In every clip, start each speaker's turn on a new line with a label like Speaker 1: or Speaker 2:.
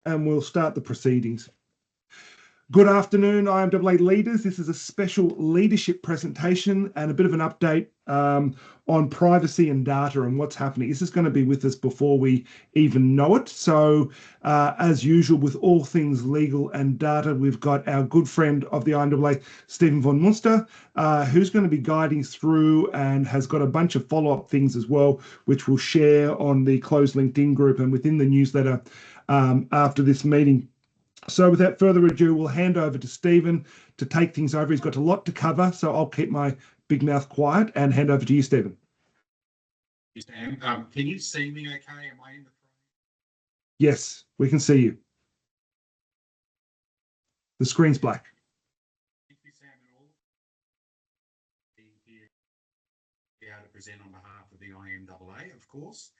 Speaker 1: and we'll start the proceedings. Good afternoon, IMAA leaders. This is a special leadership presentation and a bit of an update on privacy and data and what's happening. This is going to be with us before we even know it. So as usual with all things legal and data, we've got our good friend of the IMAA, Stephen von Muenster, who's going to be guiding through and has got a bunch of follow-up things as well, which we'll share on the closed LinkedIn group and within the newsletter after this meeting. So without further ado, we'll hand over to Stephen to take things over. He's got a lot to cover, so I'll keep my big mouth quiet and hand over to you, Stephen.
Speaker 2: Sam, can you see me okay? Am I in the frame?
Speaker 1: Yes, we can see you. The screen's black.
Speaker 2: Thank you, Sam, at all. Be able to present on behalf of the IMAA, of course.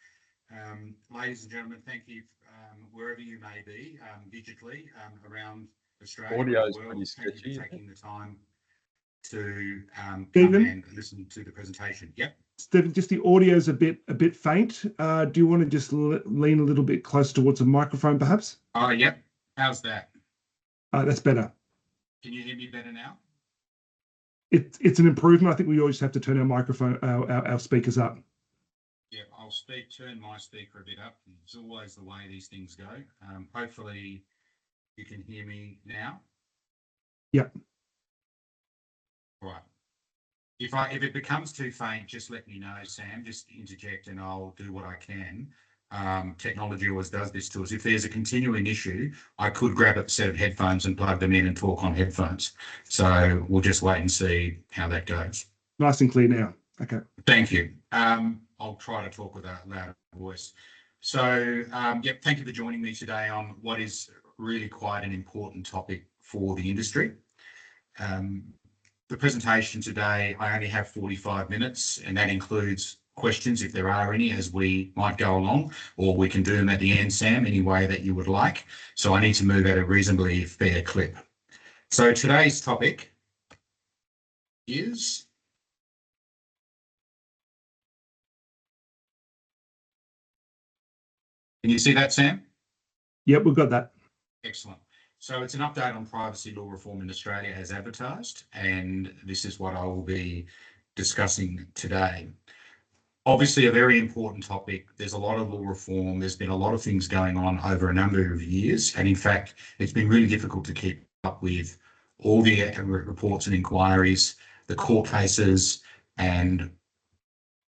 Speaker 2: Ladies and gentlemen, thank you wherever you may be digitally around Australia.
Speaker 3: Audio is pretty sketchy.
Speaker 2: Thank you for taking the time to come
Speaker 1: Stephen?
Speaker 2: and listen to the presentation. Yep.
Speaker 1: Stephen, just the audio's a bit faint. Do you want to just lean a little bit closer towards the microphone, perhaps?
Speaker 2: Oh, yep. How's that?
Speaker 1: That's better.
Speaker 2: Can you hear me better now?
Speaker 1: It's an improvement. I think we always have to turn our microphone, our speakers up.
Speaker 2: Yeah, I'll turn my speaker a bit up. It's always the way these things go. Hopefully you can hear me now.
Speaker 1: Yep.
Speaker 2: Right. If it becomes too faint, just let me know, Sam. Just interject and I'll do what I can. Technology always does this to us. If there's a continuing issue, I could grab a set of headphones and plug them in and talk on headphones. So we'll just wait and see how that goes.
Speaker 1: Nice and clear now. Okay.
Speaker 2: Thank you. I'll try to talk with a louder voice. So, thank you for joining me today on what is really quite an important topic for the industry. The presentation today, I only have 45 minutes, and that includes questions if there are any as we might go along, or we can do them at the end, Sam, any way that you would like. So I need to move at a reasonably fair clip. So today's topic is... Can you see that, Sam?
Speaker 1: Yep, we've got that.
Speaker 2: Excellent. So it's an update on privacy law reform in Australia as advertised, and this is what I will be discussing today. Obviously a very important topic. There's a lot of law reform. There's been a lot of things going on over a number of years, and in fact, it's been really difficult to keep up with all the reports and inquiries, the court cases, and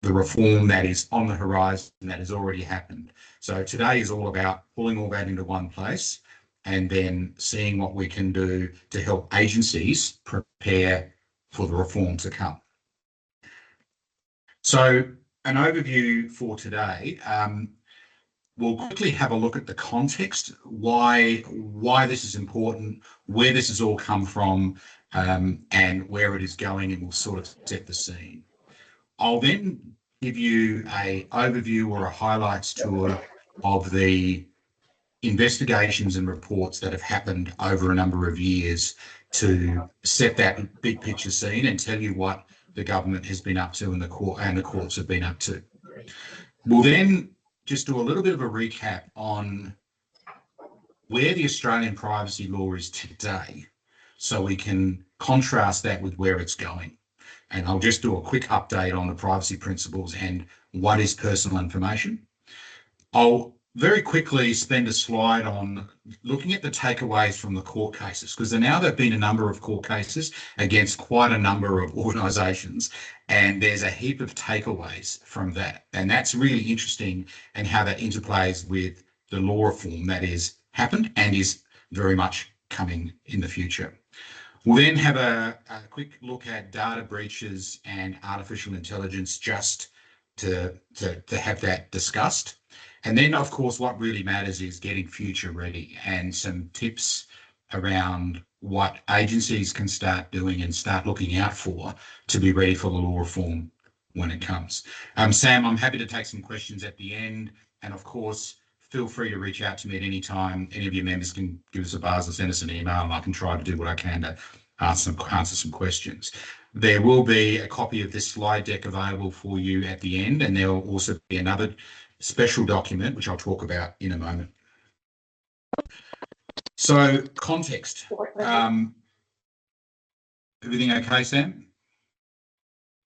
Speaker 2: the reform that is on the horizon that has already happened. So today is all about pulling all that into one place and then seeing what we can do to help agencies prepare for the reform to come. So an overview for today, we'll quickly have a look at the context, why this is important, where this has all come from, and where it is going, and we'll sort of set the scene. I'll then give you an overview or a highlights tour of the investigations and reports that have happened over a number of years to set that big picture scene and tell you what the government has been up to and the courts have been up to. We'll then just do a little bit of a recap on where the Australian privacy law is today, so we can contrast that with where it's going. And I'll just do a quick update on the privacy principles and what is personal information. I'll very quickly spend a slide on looking at the takeaways from the court cases, because now there have been a number of court cases against quite a number of organisations, and there's a heap of takeaways from that. And that's really interesting, and how that interplays with the law reform that is happened and is very much coming in the future. We'll then have a quick look at data breaches and artificial intelligence, just to have that discussed. And then, of course, what really matters is getting future ready and some tips around what agencies can start doing and start looking out for to be ready for the law reform when it comes. Sam, I'm happy to take some questions at the end. And of course, feel free to reach out to me at any time. Any of your members can give us a buzz or send us an email, and I can try to do what I can to answer some questions. There will be a copy of this slide deck available for you at the end, and there will also be another special document, which I'll talk about in a moment. So context. Everything okay, Sam?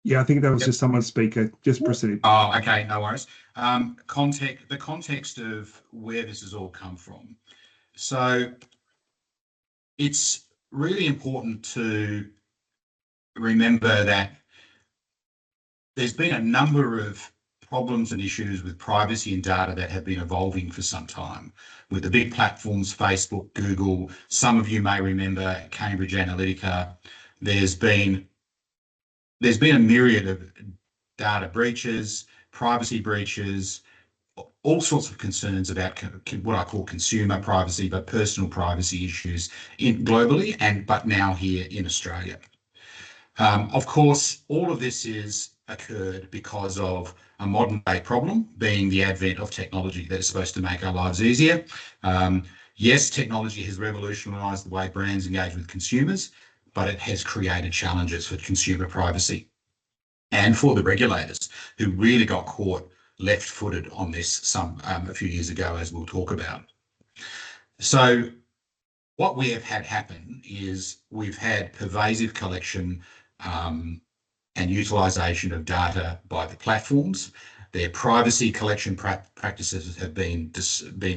Speaker 1: Yeah, I think that was
Speaker 2: Yep.
Speaker 1: just someone's speaker. Just proceed.
Speaker 2: Oh, okay, no worries. The context of where this has all come from. So it's really important to remember that there's been a number of problems and issues with privacy and data that have been evolving for some time. With the big platforms, Facebook, Google, some of you may remember Cambridge Analytica. There's been a myriad of data breaches, privacy breaches, all sorts of concerns about what I call consumer privacy, but personal privacy issues globally, but now here in Australia. Of course, all of this is occurred because of a modern day problem, being the advent of technology that is supposed to make our lives easier. Yes, technology has revolutionised the way brands engage with consumers, but it has created challenges for consumer privacy and for the regulators, who really got caught left-footed on this a few years ago, as we'll talk about. So what we have had happen is we've had pervasive collection and utilisation of data by the platforms. Their privacy collection practices have been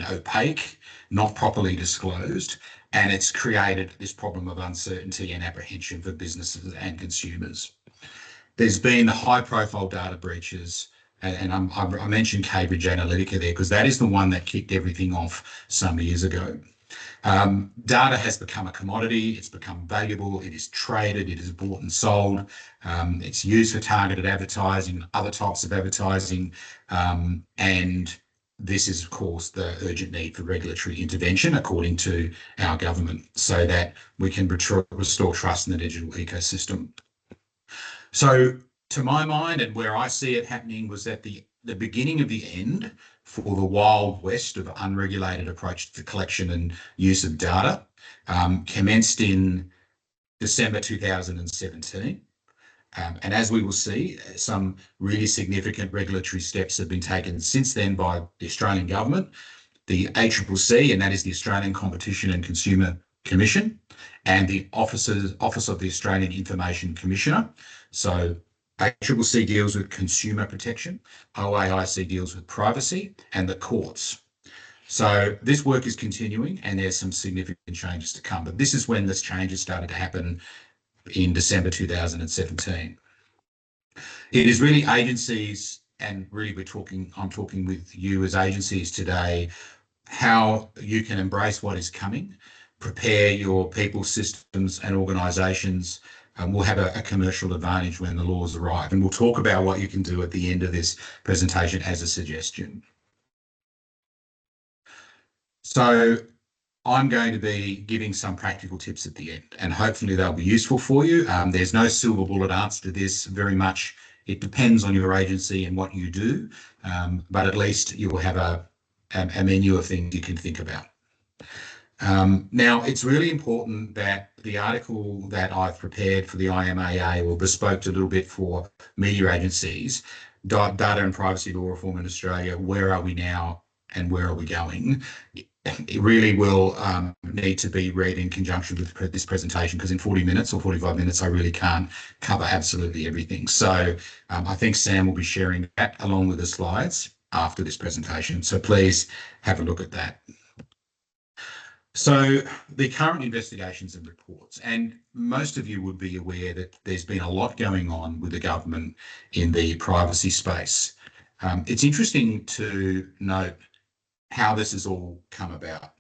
Speaker 2: opaque, not properly disclosed, and it's created this problem of uncertainty and apprehension for businesses and consumers. There's been the high-profile data breaches, and I mentioned Cambridge Analytica there because that is the one that kicked everything off some years ago. Data has become a commodity, it's become valuable, it is traded, it is bought and sold, it's used for targeted advertising, other types of advertising, and this is, of course, the urgent need for regulatory intervention, according to our government, so that we can restore trust in the digital ecosystem. So, to my mind, and where I see it happening, was that the beginning of the end for the wild west of unregulated approach to collection and use of data commenced in December 2017. And as we will see, some really significant regulatory steps have been taken since then by the Australian government, the ACCC, and that is the Australian Competition and Consumer Commission, and the Office of the Australian Information Commissioner. So ACCC deals with consumer protection, OAIC deals with privacy, and the courts. So this work is continuing, and there's some significant changes to come. But this is when this changes started to happen in December 2017. It is really agencies, and really I'm talking with you as agencies today, how you can embrace what is coming, prepare your people, systems and organisations, and we'll have a commercial advantage when the laws arrive. And we'll talk about what you can do at the end of this presentation as a suggestion. So I'm going to be giving some practical tips at the end, and hopefully they'll be useful for you. There's no silver bullet answer to this. Very much it depends on your agency and what you do, but at least you will have a menu of things you can think about. Now, it's really important that the article that I've prepared for the IMAA, or bespoke a little bit for media agencies, Data and Privacy Law Reform in Australia, where are we now and where are we going? It really will need to be read in conjunction with this presentation, because in 40 minutes or 45 minutes, I really can't cover absolutely everything. So I think Sam will be sharing that along with the slides after this presentation. So please have a look at that. So the current investigations and reports, and most of you would be aware that there's been a lot going on with the government in the privacy space. It's interesting to note how this has all come about.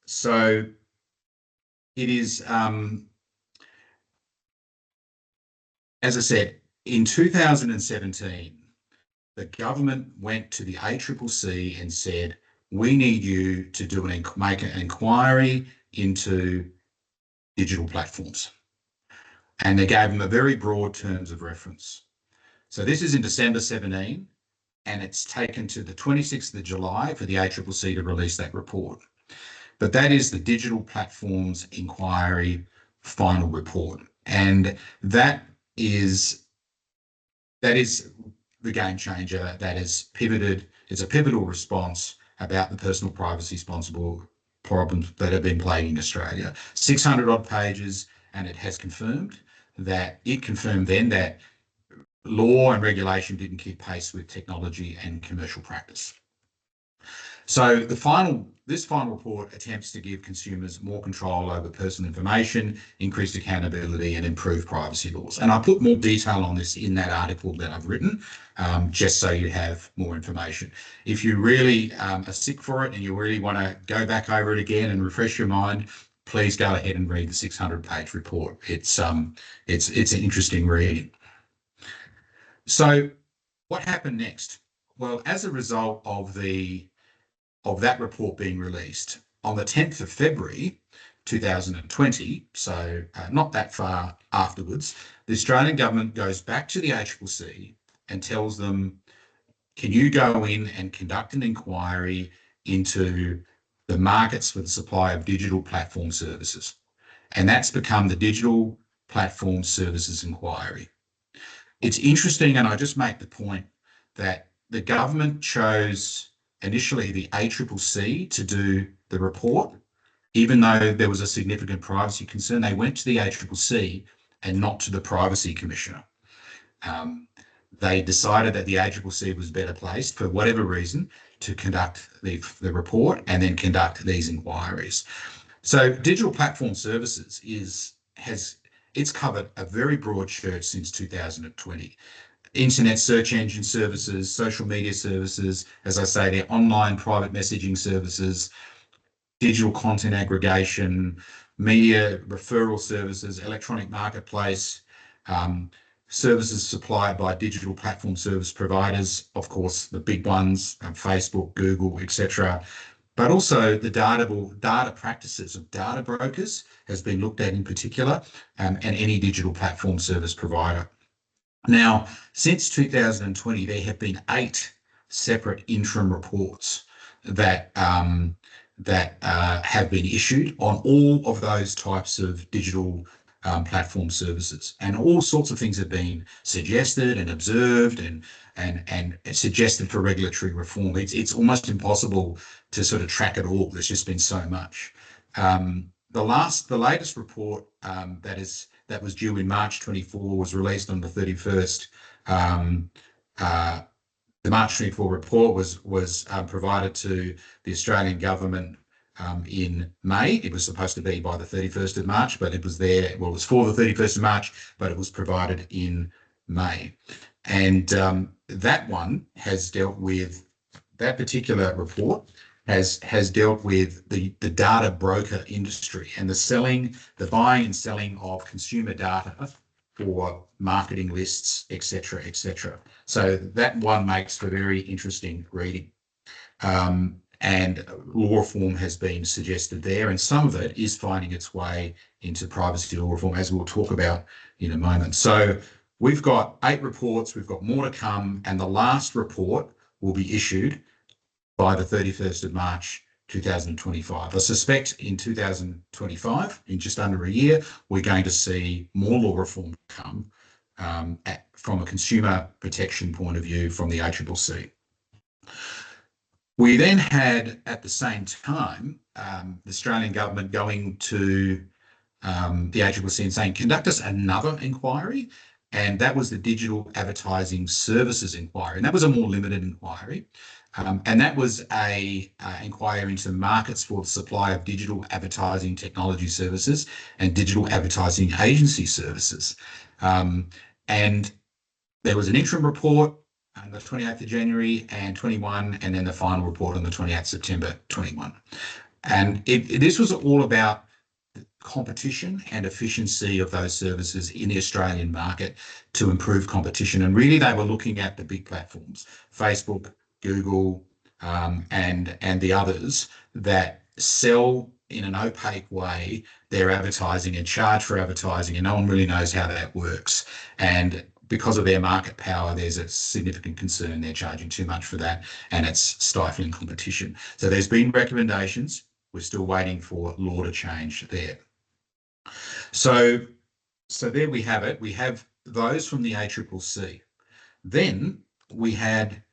Speaker 2: So it is, as I said, in 2017, the government went to the ACCC and said, we need you to make an inquiry into digital platforms. And they gave them a very broad terms of reference. So this is in December 17, and it's taken to the 26th of July for the ACCC to release that report. But that is the Digital Platforms Inquiry final report. And that is the game changer that has pivoted. It's a pivotal response about the personal privacy responsible problems that have been plaguing Australia. 600 odd pages, and it has confirmed then that law and regulation didn't keep pace with technology and commercial practice. So this final report attempts to give consumers more control over personal information, increased accountability, and improved privacy laws. And I put more detail on this in that article that I've written, just so you have more information. If you really are sick for it and you really want to go back over it again and refresh your mind, please go ahead and read the 600-page report. It's an interesting read. So what happened next? Well, as a result of that report being released on the 10th of February 2020, so not that far afterwards, the Australian government goes back to the ACCC and tells them, can you go in and conduct an inquiry into the markets for the supply of digital platform services? And that's become the Digital Platform Services Inquiry. It's interesting, and I just make the point that the government chose initially the ACCC to do the report, even though there was a significant privacy concern. They went to the ACCC and not to the Privacy Commissioner. They decided that the ACCC was better placed, for whatever reason, to conduct the report and then conduct these inquiries. So digital platform services it's covered a very broad church since 2020. Internet search engine services, social media services, as I say, their online private messaging services, digital content aggregation, media referral services, electronic marketplace, services supplied by digital platform service providers, of course, the big ones, Facebook, Google, etc. But also the data practices of data brokers has been looked at in particular, and any digital platform service provider. Now, since 2020, there have been 8 separate interim reports that have been issued on all of those types of digital platform services, and all sorts of things have been suggested and observed and suggested for regulatory reform. It's almost impossible to sort of track it all. There's just been so much. The latest report that was due in March 24 was released on the 31st. The March 24 report was provided to the Australian government in May. It was supposed to be by the 31st of March, but it was there. Well, it was for the 31st of March, but it was provided in May. And that one has dealt with, that particular report has dealt with the data broker industry and the buying and selling of consumer data for marketing lists, etc., etc. So that one makes for very interesting reading. And law reform has been suggested there, and some of it is finding its way into privacy law reform, as we'll talk about in a moment. So we've got 8 reports, we've got more to come, and the last report will be issued by the 31st of March 2025. I suspect in 2025, in just under a year, we're going to see more law reform come from a consumer protection point of view from the ACCC. We then had, at the same time, the Australian government going to the ACCC and saying, conduct us another inquiry, and that was the Digital Advertising Services Inquiry, and that was a more limited inquiry. And that was a inquiry into markets for the supply of digital advertising technology services and digital advertising agency services. And there was an interim report on the 28th of January and 21, and then the final report on the 28th September 21. And this was all about competition and efficiency of those services in the Australian market to improve competition. And really, they were looking at the big platforms, Facebook, Google, and the others that sell in an opaque way their advertising and charge for advertising, and no one really knows how that works. And because of their market power, there's a significant concern they're charging too much for that, and it's stifling competition. So there's been recommendations. We're still waiting for law to change there. So there we have it. We have those from the ACCC. Then we had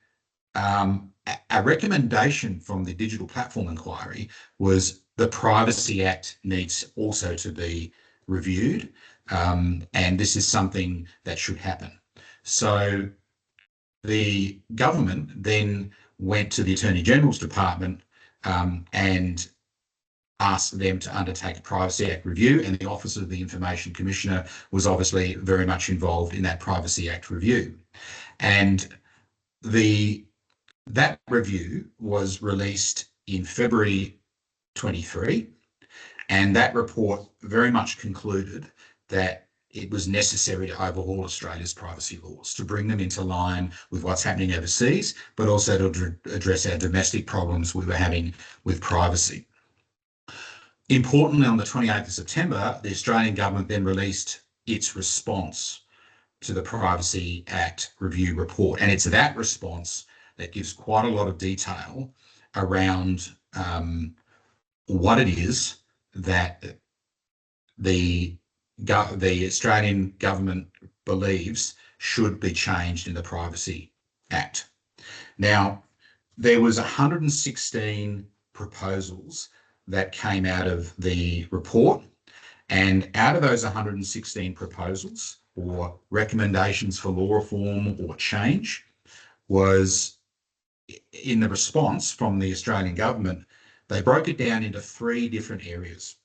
Speaker 2: a recommendation from the Digital Platform Inquiry was the Privacy Act needs also to be reviewed, and this is something that should happen. So the government then went to the Attorney General's Department and asked them to undertake a Privacy Act review, and the Office of the Information Commissioner was obviously very much involved in that Privacy Act review. And that review was released in February 23, and that report very much concluded that it was necessary to overhaul Australia's privacy laws to bring them into line with what's happening overseas, but also to address our domestic problems we were having with privacy. Importantly, on the 28th of September, the Australian government then released its response to the Privacy Act review report. And it's that response that gives quite a lot of detail around what it is that the Australian government believes should be changed in the Privacy Act. Now, there was 116 proposals that came out of the report, and out of those 116 proposals or recommendations for law reform or change was, in the response from the Australian government, they broke it down into 3 different areas.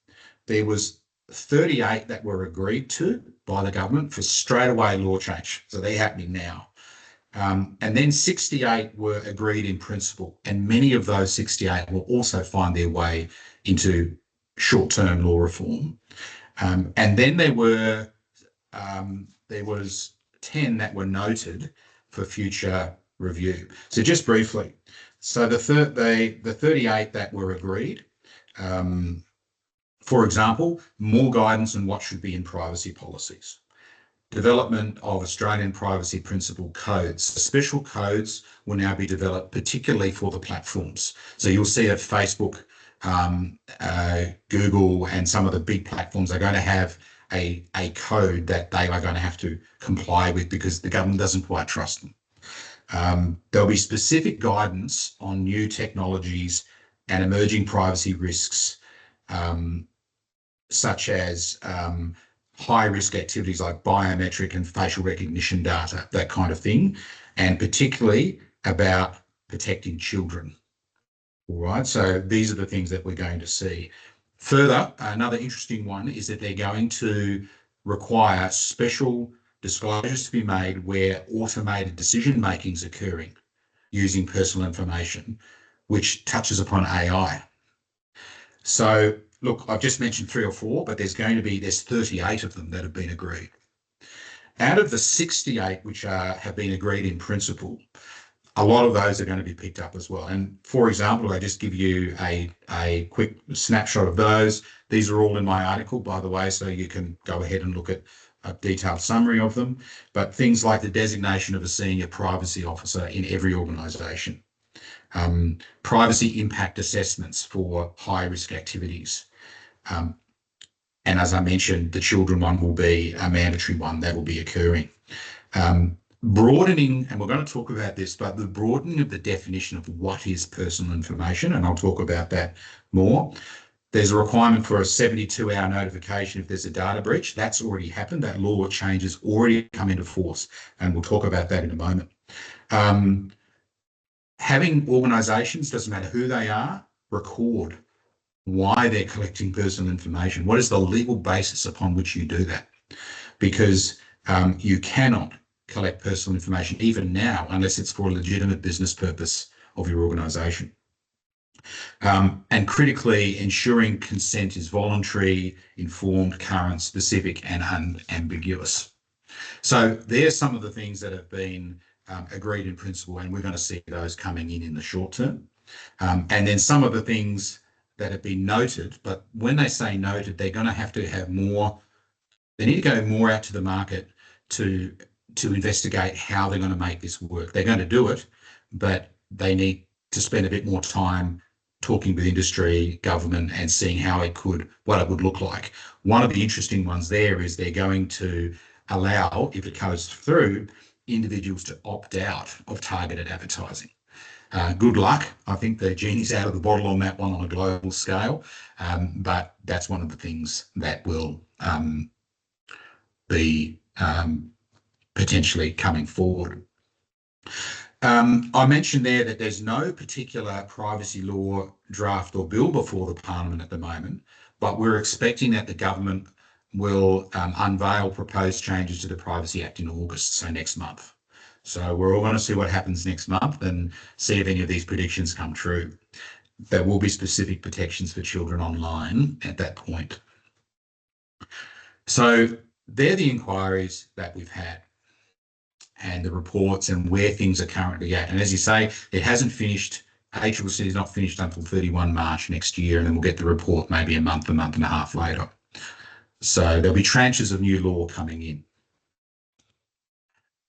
Speaker 2: There was 38 that were agreed to by the government for straightaway law change. So they're happening now. And then 68 were agreed in principle. And many of those 68 will also find their way into short-term law reform. And then there was 10 that were noted for future review. So just briefly, so the 38 that were agreed, for example, more guidance on what should be in privacy policies. Development of Australian privacy principle codes. Special codes will now be developed particularly for the platforms. So you'll see that Facebook, Google and some of the big platforms are going to have a code that they are going to have to comply with because the government doesn't quite trust them. There'll be specific guidance on new technologies and emerging privacy risks, such as high-risk activities like biometric and facial recognition data, that kind of thing, and particularly about protecting children. All right, so these are the things that we're going to see. Further, another interesting one is that they're going to require special disclosures to be made where automated decision-making is occurring using personal information, which touches upon AI. So, look, I've just mentioned 3 or 4, but there's 38 of them that have been agreed. Out of the 68 which have been agreed in principle, a lot of those are going to be picked up as well. And for example, I just give you a quick snapshot of those. These are all in my article, by the way, so you can go ahead and look at a detailed summary of them. But things like the designation of a senior privacy officer in every organisation, privacy impact assessments for high-risk activities. And as I mentioned, the children one will be a mandatory one that will be occurring. Broadening, and we're going to talk about this, but the broadening of the definition of what is personal information, and I'll talk about that more. There's a requirement for a 72-hour notification if there's a data breach. That's already happened. That law change has already come into force, and we'll talk about that in a moment. Having organisations, doesn't matter who they are, record why they're collecting personal information. What is the legal basis upon which you do that? Because you cannot collect personal information even now unless it's for a legitimate business purpose of your organisation. And critically, ensuring consent is voluntary, informed, current, specific and unambiguous. So there's some of the things that have been agreed in principle, and we're going to see those coming in the short term. And then some of the things that have been noted, but when they say noted, they're going to have more, they need to go more out to the market to investigate how they're going to make this work. They're going to do it, but they need to spend a bit more time talking with industry, government, and seeing what it would look like. One of the interesting ones there is they're going to allow, if it goes through, individuals to opt out of targeted advertising. Good luck. I think the genie's out of the bottle on that one on a global scale, but that's one of the things that will be potentially coming forward. I mentioned there that there's no particular privacy law draft or bill before the Parliament at the moment, but we're expecting that the government will unveil proposed changes to the Privacy Act in August, so next month. So we're all going to see what happens next month and see if any of these predictions come true. There will be specific protections for children online at that point. So they're the inquiries that we've had and the reports and where things are currently at. And as you say, it hasn't finished. ACCC is not finished until 31 March next year, and then we'll get the report maybe a month and a half later. So there'll be tranches of new law coming in.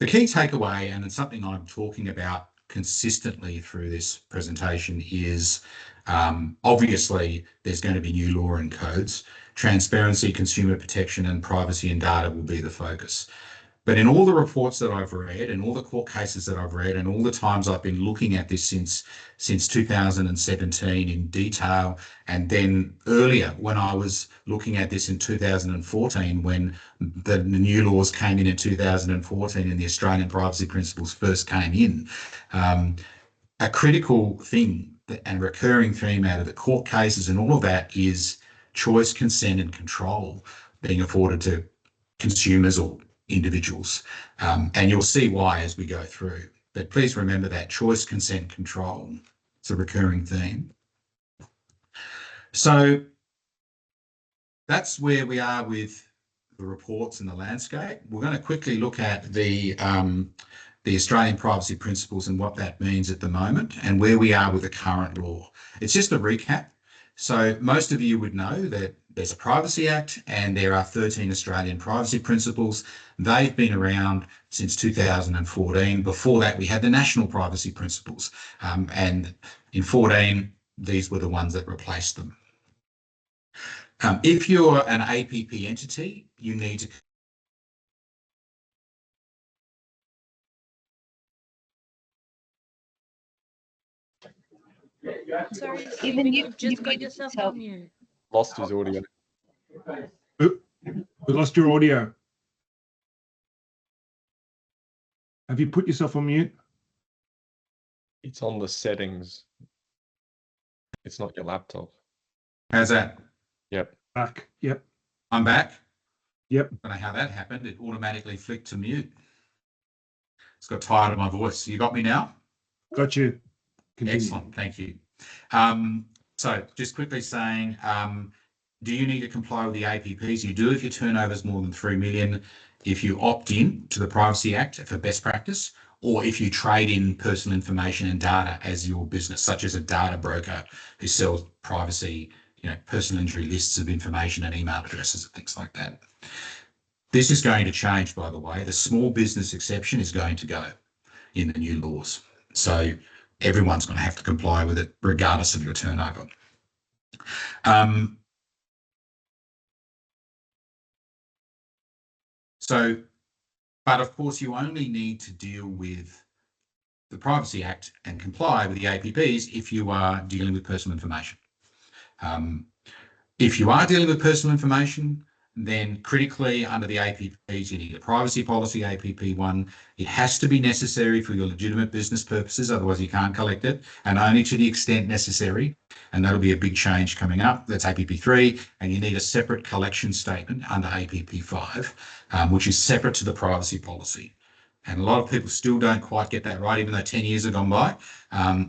Speaker 2: The key takeaway, and it's something I'm talking about consistently through this presentation, is obviously there's going to be new law and codes. Transparency, consumer protection, and privacy and data will be the focus. But in all the reports that I've read and all the court cases that I've read and all the times I've been looking at this since 2017 in detail, and then earlier when I was looking at this in 2014 when the new laws came in 2014 and the Australian privacy principles first came in, a critical thing and recurring theme out of the court cases and all of that is choice, consent and control being afforded to consumers or individuals, and you'll see why as we go through. But please remember that choice, consent, control. It's a recurring theme. So that's where we are with the reports and the landscape. We're going to quickly look at the Australian privacy principles and what that means at the moment and where we are with the current law. It's just a recap. So most of you would know that there's a Privacy Act and there are 13 Australian privacy principles. They've been around since 2014. Before that, we had the national privacy principles. And in 14, these were the ones that replaced them. If you're an APP entity, you need to
Speaker 3: Sorry, Stephen, you've just got yourself on mute.
Speaker 4: Lost his audio.
Speaker 1: We lost your audio. Have you put yourself on mute?
Speaker 4: It's on the settings. It's not your laptop.
Speaker 2: How's that?
Speaker 4: Yep.
Speaker 1: Back. Yep.
Speaker 2: I'm back.
Speaker 1: Yep.
Speaker 2: I don't know how that happened. It automatically flicked to mute. It's got tired of my voice. You got me now?
Speaker 1: Got you. Continue.
Speaker 2: Excellent. Thank you. So just quickly saying, do you need to comply with the APPs? You do if your turnover is more than 3 million, if you opt in to the Privacy Act for best practice, or if you trade in personal information and data as your business, such as a data broker who sells privacy, personal injury lists of information and email addresses and things like that. This is going to change, by the way. The small business exception is going to go in the new laws. So everyone's going to have to comply with it regardless of your turnover. But of course, you only need to deal with the Privacy Act and comply with the APPs if you are dealing with personal information. If you are dealing with personal information, then critically under the APPs, you need a privacy policy, APP1. It has to be necessary for your legitimate business purposes, otherwise you can't collect it, and only to the extent necessary. And that'll be a big change coming up. That's APP3, and you need a separate collection statement under APP5, which is separate to the privacy policy. And a lot of people still don't quite get that right, even though 10 years have gone by.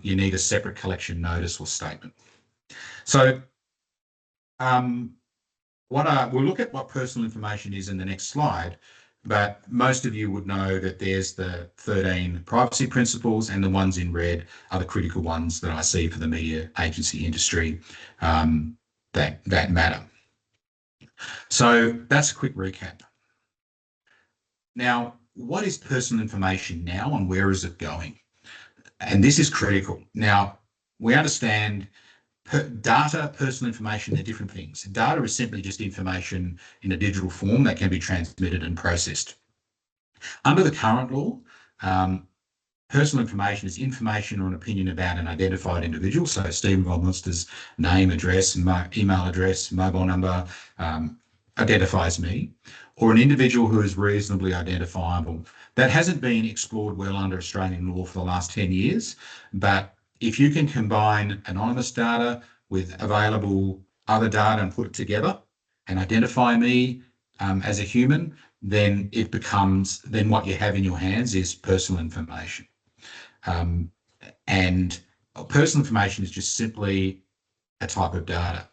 Speaker 2: You need a separate collection notice or statement. So we'll look at what personal information is in the next slide, but most of you would know that there's the 13 privacy principles, and the ones in red are the critical ones that I see for the media agency industry that matter. So that's a quick recap. Now, what is personal information now and where is it going? And this is critical. Now, we understand data, personal information, they're different things. Data is simply just information in a digital form that can be transmitted and processed. Under the current law, personal information is information or an opinion about an identified individual. So Stephen von Muenster's name, address, email address, mobile number identifies me, or an individual who is reasonably identifiable. That hasn't been explored well under Australian law for the last 10 years, but if you can combine anonymous data with available other data and put it together and identify me as a human, then it becomes, then what you have in your hands is personal information. And personal information is just simply a type of data.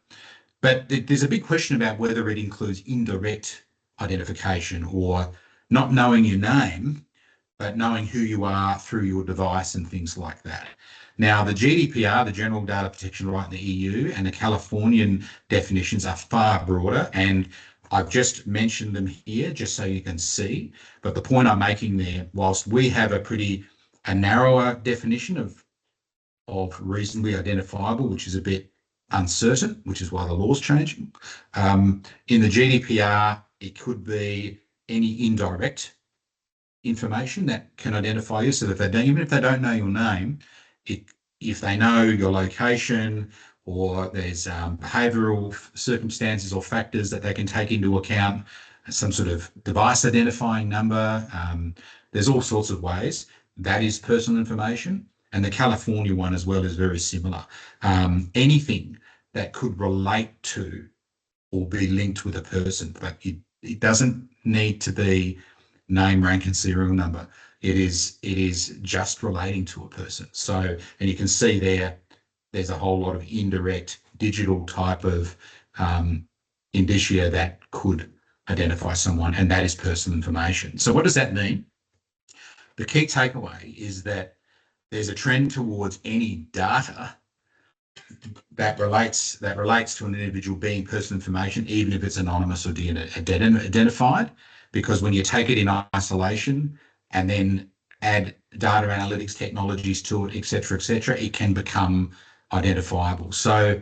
Speaker 2: But there's a big question about whether it includes indirect identification or not knowing your name, but knowing who you are through your device and things like that. Now, the GDPR, the General Data Protection Right in the EU, and the Californian definitions are far broader, and I've just mentioned them here just so you can see. But the point I'm making there, whilst we have a narrower definition of reasonably identifiable, which is a bit uncertain, which is why the law's changing. In the GDPR, it could be any indirect information that can identify you. So that even if they don't know your name, if they know your location or there's behavioural circumstances or factors that they can take into account, some sort of device identifying number, there's all sorts of ways. That is personal information. And the California one as well is very similar. Anything that could relate to or be linked with a person, but it doesn't need to be name, rank, and serial number. It is just relating to a person. So, and you can see there's a whole lot of indirect digital type of indicia that could identify someone, and that is personal information. So what does that mean? The key takeaway is that there's a trend towards any data that relates to an individual being personal information, even if it's anonymous or identified, because when you take it in isolation and then add data analytics technologies to it, et cetera, it can become identifiable. So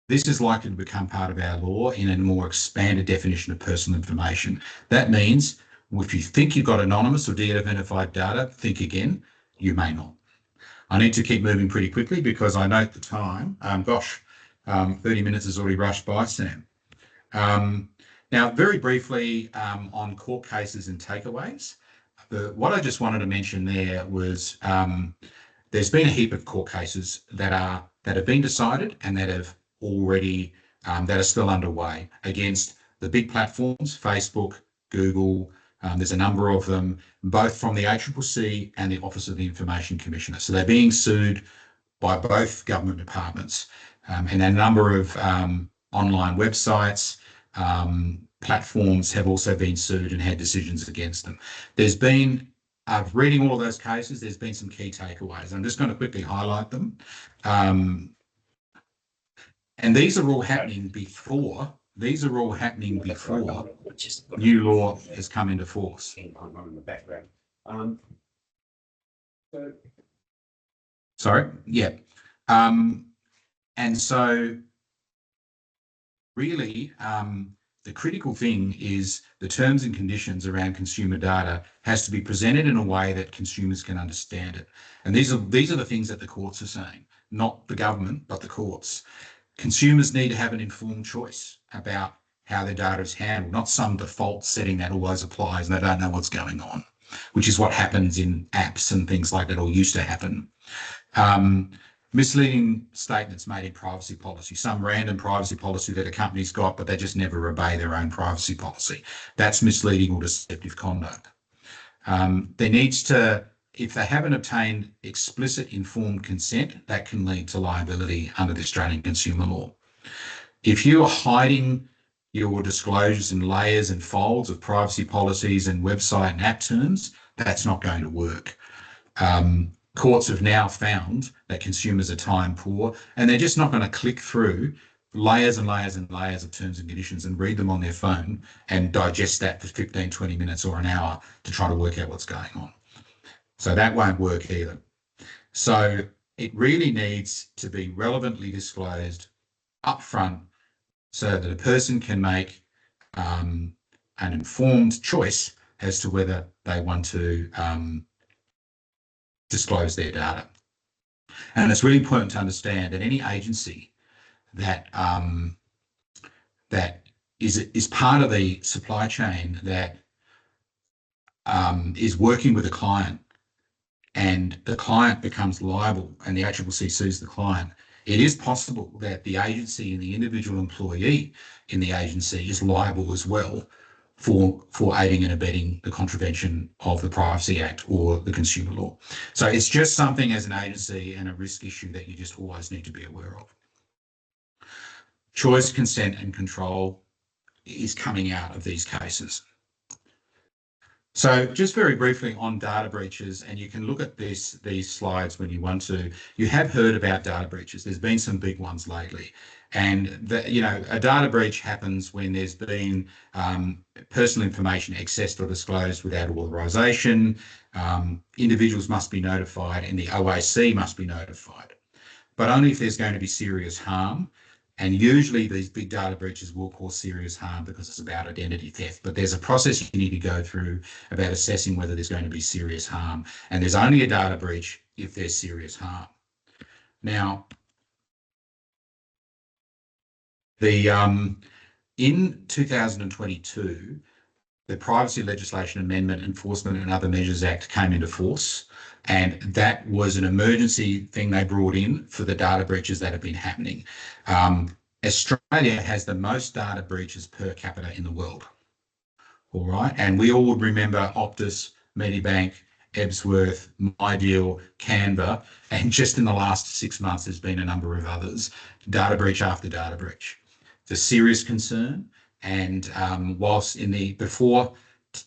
Speaker 2: this is likely to become part of our law in a more expanded definition of personal information. That means if you think you've got anonymous or de-identified data, think again, you may not. I need to keep moving pretty quickly because I note the time. 30 minutes has already rushed by, Sam. Now, very briefly on court cases and takeaways, what I just wanted to mention there was there's been a heap of court cases that have been decided and that have already that are still underway against the big platforms, Facebook, Google. There's a number of them, both from the ACCC and the Office of the Information Commissioner. So they're being sued by both government departments, and a number of online websites, platforms have also been sued and had decisions against them. There's been, reading all of those cases, there's been some key takeaways. I'm just going to quickly highlight them. And these are all happening before new law has come into force. Sorry, yeah. And so really, the critical thing is the terms and conditions around consumer data has to be presented in a way that consumers can understand it. And these are the things that the courts are saying, not the government, but the courts. Consumers need to have an informed choice about how their data is handled, not some default setting that always applies and they don't know what's going on, which is what happens in apps and things like that, or used to happen. Misleading statements made in privacy policy, some random privacy policy that a company's got, but they just never obey their own privacy policy. That's misleading or deceptive conduct. There needs to, if they haven't obtained explicit informed consent, that can lead to liability under the Australian consumer law. If you are hiding your disclosures in layers and folds of privacy policies and website and app terms, that's not going to work. Courts have now found that consumers are time poor and they're just not going to click through layers and layers and layers of terms and conditions and read them on their phone and digest that for 15, 20 minutes or an hour to try to work out what's going on. So that won't work either. So it really needs to be relevantly disclosed upfront so that a person can make an informed choice as to whether they want to disclose their data. And it's really important to understand that any agency that that is part of the supply chain that is working with a client, and the client becomes liable and the ACCC sues the client, it is possible that the agency and the individual employee in the agency is liable as well for aiding and abetting the contravention of the Privacy Act or the consumer law. So it's just something as an agency and a risk issue that you just always need to be aware of. Choice, consent and control is coming out of these cases. So just very briefly on data breaches, and you can look at these slides when you want to. You have heard about data breaches. There's been some big ones lately. And a data breach happens when there's been personal information accessed or disclosed without authorization. Individuals must be notified and the OAC must be notified, but only if there's going to be serious harm. And usually these big data breaches will cause serious harm because it's about identity theft. But there's a process you need to go through about assessing whether there's going to be serious harm. And there's only a data breach if there's serious harm. Now, in 2022, the Privacy Legislation Amendment, Enforcement and Other Measures Act came into force. And that was an emergency thing they brought in for the data breaches that have been happening. Australia has the most data breaches per capita in the world. All right. And we all would remember Optus, Medibank, Ebsworth, MyDeal, Canva. And just in the last 6 months, there's been a number of others, data breach after data breach. It's a serious concern. And whilst before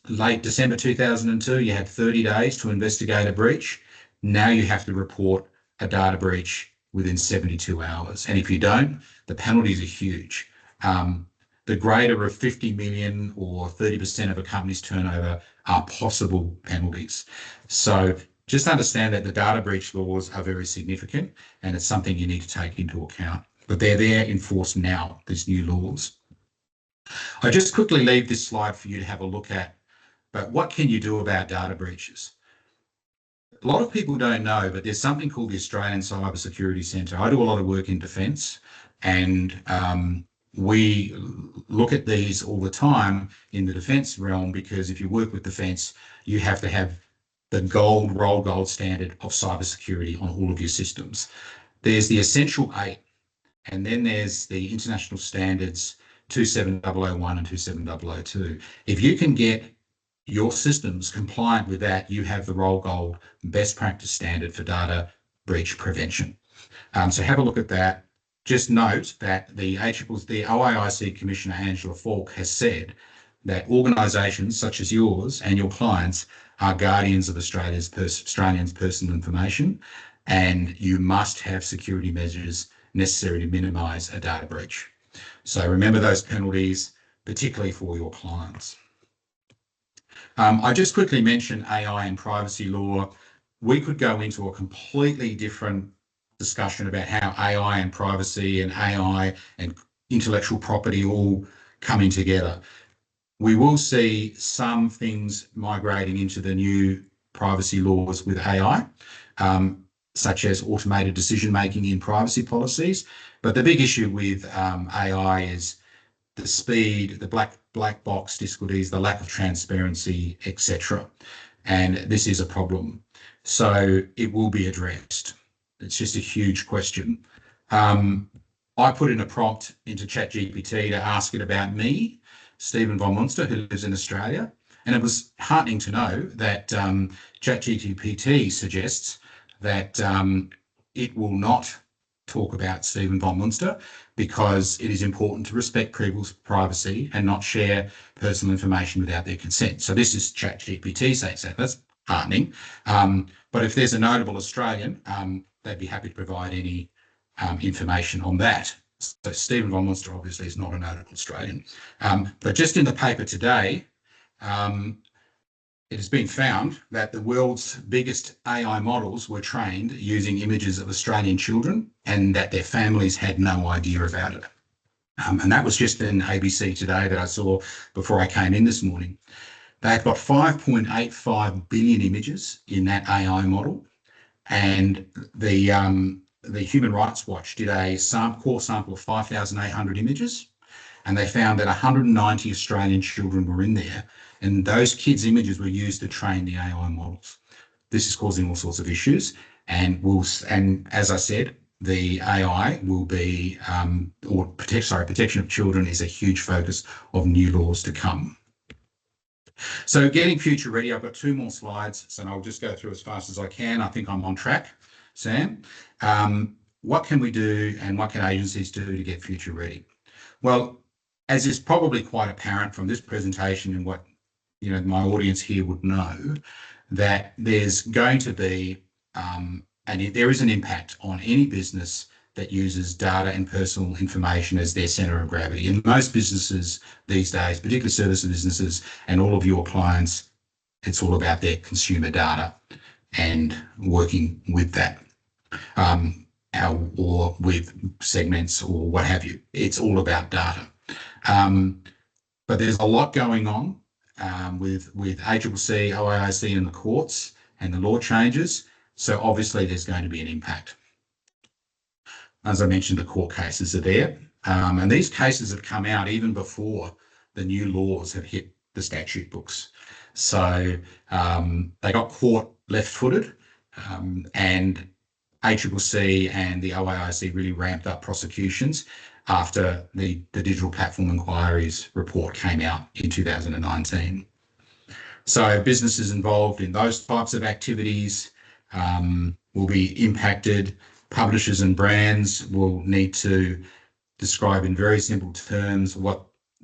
Speaker 2: late December 2002, you had 30 days to investigate a breach. Now you have to report a data breach within 72 hours. And if you don't, the penalties are huge. The greater of 50 million or 30% of a company's turnover are possible penalties. So just understand that the data breach laws are very significant and it's something you need to take into account. But they're there enforced now, these new laws. I just quickly leave this slide for you to have a look at, but what can you do about data breaches? A lot of people don't know, but there's something called the Australian Cyber Security Centre. I do a lot of work in defence, and we look at these all the time in the defence realm, because if you work with defence, you have to have the roll gold standard of cybersecurity on all of your systems. There's the Essential 8, and then there's the international standards 27001 and 27002. If you can get your systems compliant with that, you have the roll gold best practice standard for data breach prevention. So have a look at that. Just note that the OAIC Commissioner Angela Falk has said that organisations such as yours and your clients are guardians of Australians' personal information, and you must have security measures necessary to minimise a data breach. So remember those penalties, particularly for your clients. I just quickly mentioned AI and privacy law. We could go into a completely different discussion about how AI and privacy and AI and intellectual property all coming together. We will see some things migrating into the new privacy laws with AI, such as automated decision-making in privacy policies. But the big issue with AI is the speed, the black box difficulties, the lack of transparency, etc. And this is a problem. So it will be addressed. It's just a huge question. I put in a prompt into ChatGPT to ask it about me, Stephen von Muenster, who lives in Australia. And it was heartening to know that ChatGPT suggests that it will not talk about Stephen von Muenster because it is important to respect people's privacy and not share personal information without their consent. So this is ChatGPT saying so. That's heartening. But if there's a notable Australian, they'd be happy to provide any information on that. So Stephen von Muenster obviously is not a notable Australian. But just in the paper today, it has been found that the world's biggest AI models were trained using images of Australian children and that their families had no idea about it. And that was just in ABC Today that I saw before I came in this morning. They've got 5.85 billion images in that AI model, And the Human Rights Watch did a core sample of 5,800 images, and they found that 190 Australian children were in there, and those kids' images were used to train the AI models. This is causing all sorts of issues, and as I said, the AI will be, protection of children is a huge focus of new laws to come. So getting future ready, I've got 2 more slides, so I'll just go through as fast as I can. I think I'm on track, Sam. What can we do and what can agencies do to get future ready? Well, as is probably quite apparent from this presentation and what my audience here would know, that there's going to be, and there is an impact on any business that uses data and personal information as their centre of gravity. In most businesses these days, particularly service businesses and all of your clients, it's all about their consumer data and working with that, or with segments or what have you. It's all about data. But there's a lot going on with ACCC, OIIC and the courts and the law changes. So obviously there's going to be an impact. As I mentioned, the court cases are there. And these cases have come out even before the new laws have hit the statute books. So they got caught left-footed, and ACCC and the OIIC really ramped up prosecutions after the Digital Platform Inquiries report came out in 2019. So businesses involved in those types of activities will be impacted. Publishers and brands will need to describe in very simple terms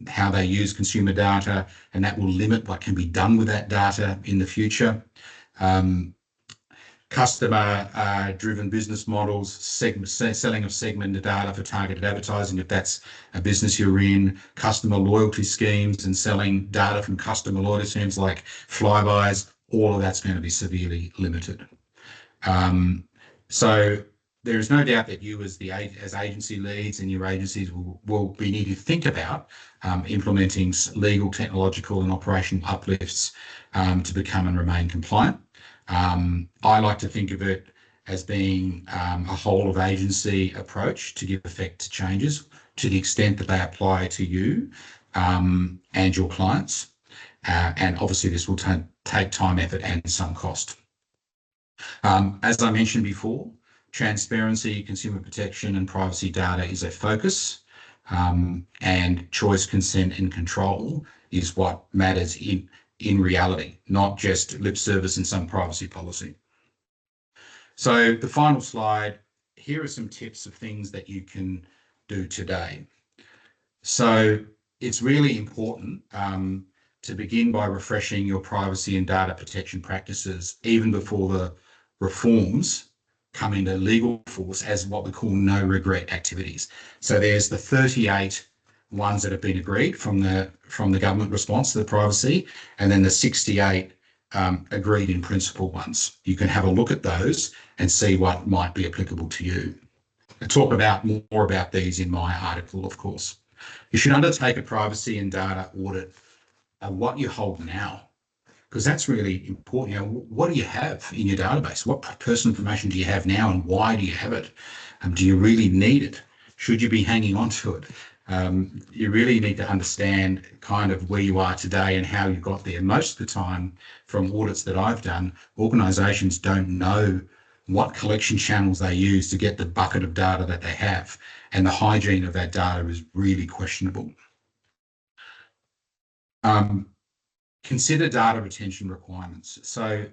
Speaker 2: how they use consumer data, and that will limit what can be done with that data in the future. Customer-driven business models, selling of segmented data for targeted advertising, if that's a business you're in, customer loyalty schemes and selling data from customer loyalty schemes like Flybys, all of that's going to be severely limited. So there is no doubt that you as agency leads and your agencies will be needing to think about implementing legal, technological and operational uplifts to become and remain compliant. I like to think of it as being a whole of agency approach to give effect to changes to the extent that they apply to you and your clients. And obviously this will take time, effort and some cost. As I mentioned before, transparency, consumer protection and privacy data is a focus, and choice, consent and control is what matters in reality, not just lip service and some privacy policy. So the final slide, here are some tips of things that you can do today. So it's really important to begin by refreshing your privacy and data protection practices even before the reforms come into legal force as what we call no regret activities. So there's the 38 ones that have been agreed from the government response to the privacy, and then the 68 agreed in principle ones. You can have a look at those and see what might be applicable to you. I'll talk about more about these in my article, of course. You should undertake a privacy and data audit of what you hold now, because that's really important. What do you have in your database? What personal information do you have now and why do you have it? Do you really need it? Should you be hanging on to it? You really need to understand kind of where you are today and how you got there. Most of the time, from audits that I've done, organisations don't know what collection channels they use to get the bucket of data that they have, and the hygiene of that data is really questionable. Consider data retention requirements. So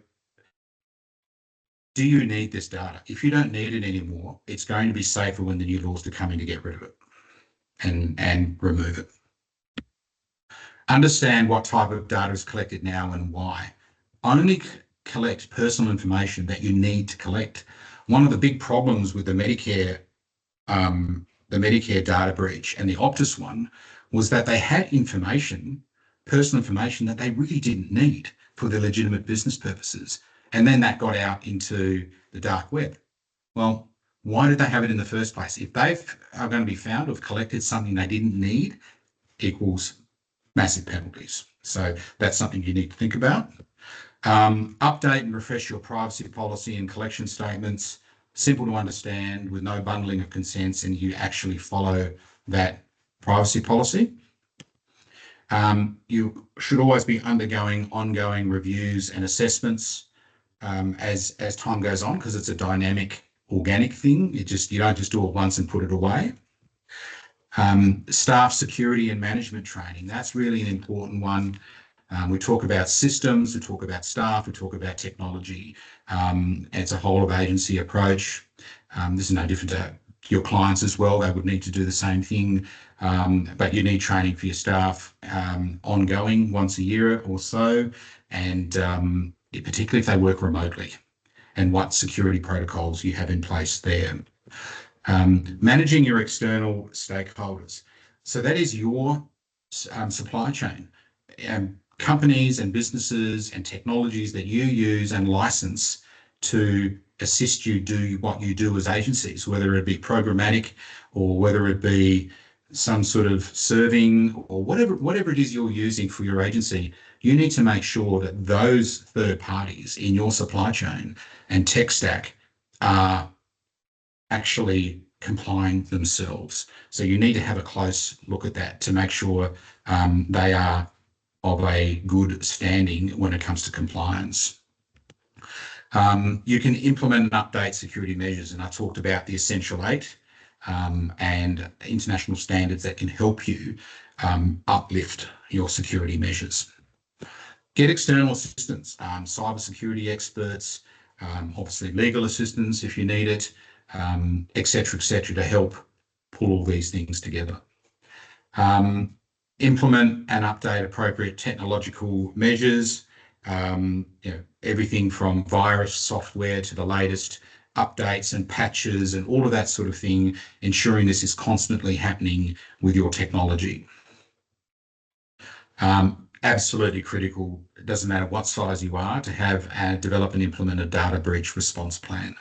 Speaker 2: do you need this data? If you don't need it anymore, it's going to be safer when the new laws are coming to get rid of it and remove it. Understand what type of data is collected now and why. Only collect personal information that you need to collect. One of the big problems with the Medicare data breach and the Optus one was that they had personal information that they really didn't need for their legitimate business purposes. And then that got out into the dark web. Well, why did they have it in the first place? If they are going to be found to have collected something they didn't need, equals massive penalties. So that's something you need to think about. Update and refresh your privacy policy and collection statements. Simple to understand with no bundling of consents, and you actually follow that privacy policy. You should always be undergoing ongoing reviews and assessments as time goes on, because it's a dynamic, organic thing. You don't just do it once and put it away. Staff security and management training. That's really an important one. We talk about systems, we talk about staff, we talk about technology. It's a whole of agency approach. This is no different to your clients as well. They would need to do the same thing, but you need training for your staff ongoing, once a year or so, and particularly if they work remotely, and what security protocols you have in place there. Managing your external stakeholders. So that is your supply chain. Companies and businesses and technologies that you use and license to assist you do what you do as agencies, whether it be programmatic or whether it be some sort of serving or whatever it is you're using for your agency. You need to make sure that those third parties in your supply chain and tech stack are actually complying themselves. So you need to have a close look at that to make sure they are of a good standing when it comes to compliance. You can implement and update security measures, and I talked about the Essential 8 and international standards that can help you uplift your security measures. Get external assistance, cybersecurity experts, obviously legal assistance if you need it, et cetera, to help pull all these things together. Implement and update appropriate technological measures, everything from virus software to the latest updates and patches and all of that sort of thing, ensuring this is constantly happening with your technology. Absolutely critical, it doesn't matter what size you are, to have and develop and implement a data breach response plan,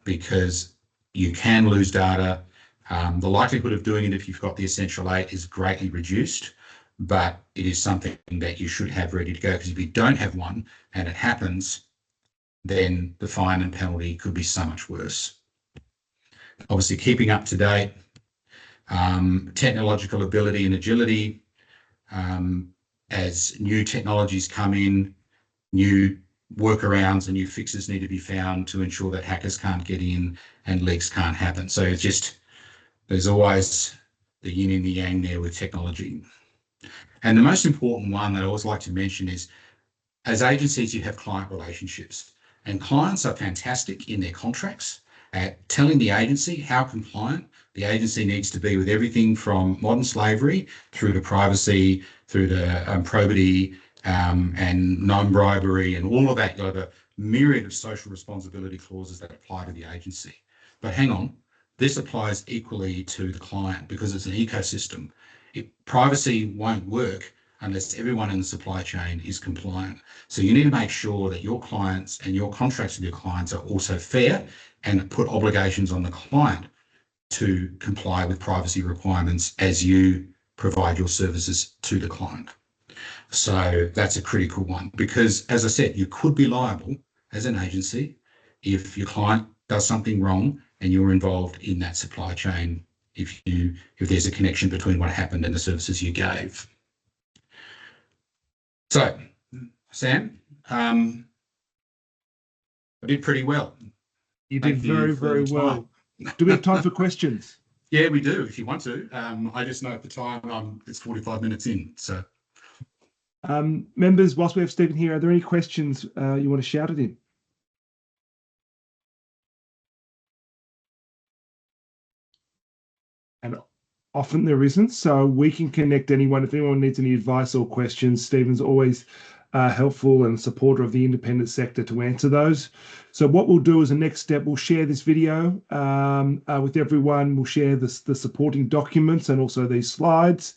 Speaker 2: because you can lose data. The likelihood of doing it if you've got the Essential 8 is greatly reduced, but it is something that you should have ready to go, because if you don't have one and it happens, then the fine and penalty could be so much worse. Obviously, keeping up to date, technological ability and agility. As new technologies come in, new workarounds and new fixes need to be found to ensure that hackers can't get in and leaks can't happen. So it's just, there's always the yin and the yang there with technology. And the most important one that I always like to mention is, as agencies, you have client relationships, and clients are fantastic in their contracts at telling the agency how compliant the agency needs to be with everything from modern slavery through to privacy, through to probity and non-bribery and all of that. You have a myriad of social responsibility clauses that apply to the agency. But hang on, this applies equally to the client, because it's an ecosystem. Privacy won't work unless everyone in the supply chain is compliant. So you need to make sure that your clients and your contracts with your clients are also fair, and put obligations on the client to comply with privacy requirements as you provide your services to the client. So that's a critical one, because as I said, you could be liable as an agency if your client does something wrong and you're involved in that supply chain, if there's a connection between what happened and the services you gave. So, Sam, I did pretty well.
Speaker 1: You did very, very well. Do we have time for questions?
Speaker 2: Yeah, we do, if you want to. I just know at the time it's 45 minutes in. So,
Speaker 1: members, whilst we have Stephen here, are there any questions you want to shout at him? And often there isn't, so we can connect anyone. If anyone needs any advice or questions, Stephen's always helpful and supporter of the independent sector to answer those. So what we'll do as a next step, we'll share this video with everyone. We'll share the supporting documents and also these slides,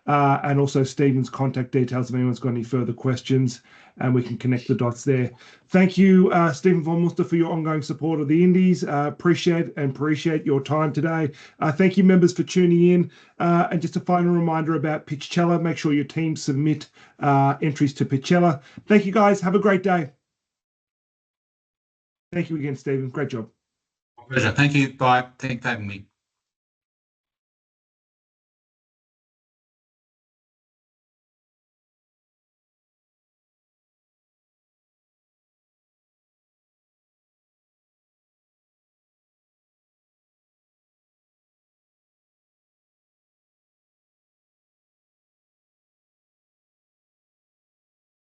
Speaker 1: and also Stephen's contact details if anyone's got any further questions, and we can connect the dots there. Thank you, Stephen von Muenster, for your ongoing support of the Indies. Appreciate your time today. Thank you, members, for tuning in. And just a final reminder about Pitchella. Make sure your team submit entries to Pitchella. Thank you, guys. Have a great day. Thank you again, Stephen. Great job.
Speaker 2: Pleasure. Thank you. Bye. Thanks for having me.